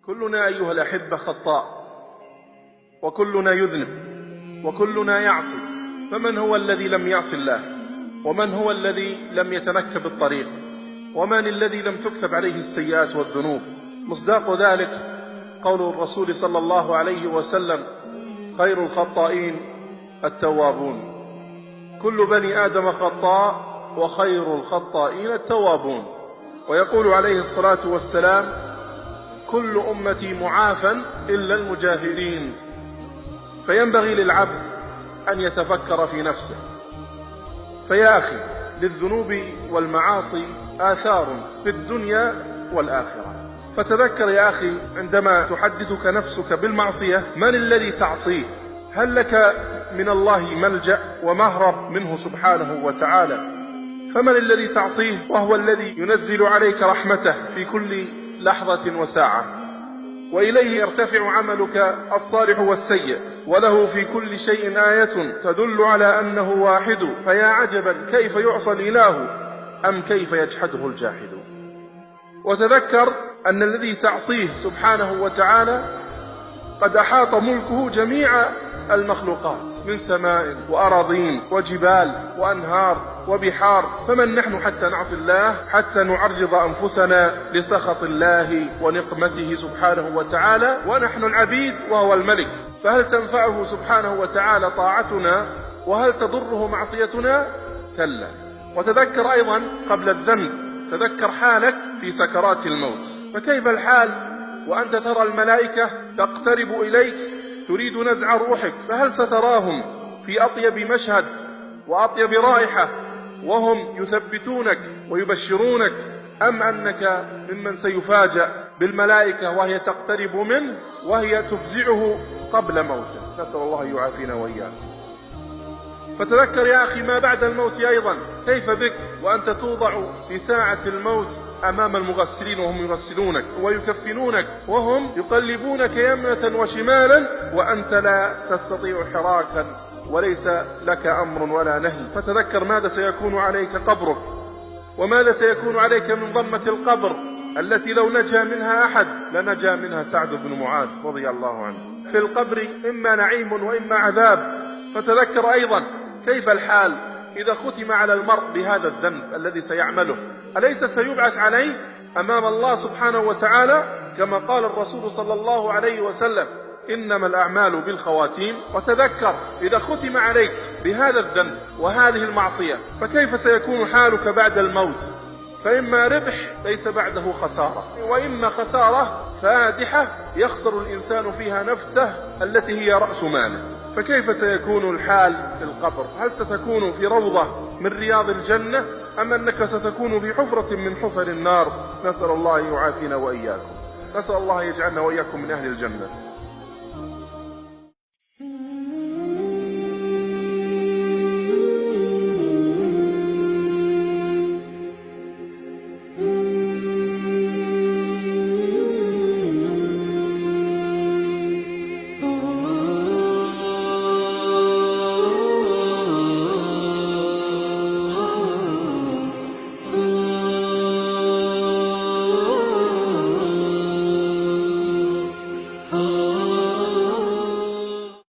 كلنا أيها الأحبة خطاء، وكلنا يذنب، وكلنا يعصي. فمن هو الذي لم يعص الله؟ ومن هو الذي لم يتنكب الطريق؟ ومن الذي لم تكتب عليه السيئات والذنوب؟ مصداق ذلك قول الرسول صلى الله عليه وسلم: خير الخطائين التوابون. كل بني آدم خطاء، وخير الخطائين التوابون. ويقول عليه الصلاة والسلام: كل أمتي معافى إلا المجاهرين. فينبغي للعبد أن يتفكر في نفسه. فيا أخي، للذنوب والمعاصي آثار في الدنيا والآخرة. فتذكر يا أخي عندما تحدثك نفسك بالمعصية من الذي تعصيه؟ هل لك من الله ملجأ ومهرب منه سبحانه وتعالى؟ فمن الذي تعصيه وهو الذي ينزل عليك رحمته في كل لحظة وساعة، وإليه يرتفع عملك الصالح والسيء، وله في كل شيء آية تدل على أنه واحد. فيا عجبا كيف يعصى الإله أم كيف يجحده الجاحد. وتذكر أن الذي تعصيه سبحانه وتعالى قد أحاط ملكه جميع المخلوقات من سماء وأراضين وجبال وأنهار وبحار. فمن نحن حتى نعصي الله، حتى نعرض أنفسنا لسخط الله ونقمته سبحانه وتعالى، ونحن العبيد وهو الملك؟ فهل تنفعه سبحانه وتعالى طاعتنا؟ وهل تضره معصيتنا؟ كلا. وتذكر أيضا قبل الذنب، تذكر حالك في سكرات الموت. فكيف الحال وأنت ترى الملائكة تقترب إليك تريد نزع روحك؟ فهل ستراهم في أطيب مشهد وأطيب رائحة وهم يثبتونك ويبشرونك، أم أنك ممن سيفاجأ بالملائكة وهي تقترب منه وهي تفزعه قبل موته؟ نسأل الله يعافينا وإياكم. فتذكر يا أخي ما بعد الموت أيضا. كيف بك وأنت توضع في ساعة الموت أمام المغسلين وهم يغسلونك ويكفنونك وهم يقلبونك يمنة وشمالا، وأنت لا تستطيع حراكا وليس لك أمر ولا نهي. فتذكر ماذا سيكون عليك قبرك، وماذا سيكون عليك من ضمة القبر التي لو نجا منها أحد لنجا منها سعد بن معاذ رضي الله عنه. في القبر إما نعيم وإما عذاب. فتذكر أيضا كيف الحال إذا ختم على المرء بهذا الذنب الذي سيعمله، أليس سيبعث عليه أمام الله سبحانه وتعالى؟ كما قال الرسول صلى الله عليه وسلم: إنما الأعمال بالخواتيم. وتذكر إذا ختم عليك بهذا الذنب وهذه المعصية فكيف سيكون حالك بعد الموت؟ فإما ربح ليس بعده خسارة، وإما خسارة فادحة يخسر الإنسان فيها نفسه التي هي رأس ماله. فكيف سيكون الحال في القبر؟ هل ستكون في روضة من رياض الجنة، أم أنك ستكون في حفرة من حفر النار؟ نسأل الله يعافينا وإياكم. نسأل الله يجعلنا وإياكم من أهل الجنة.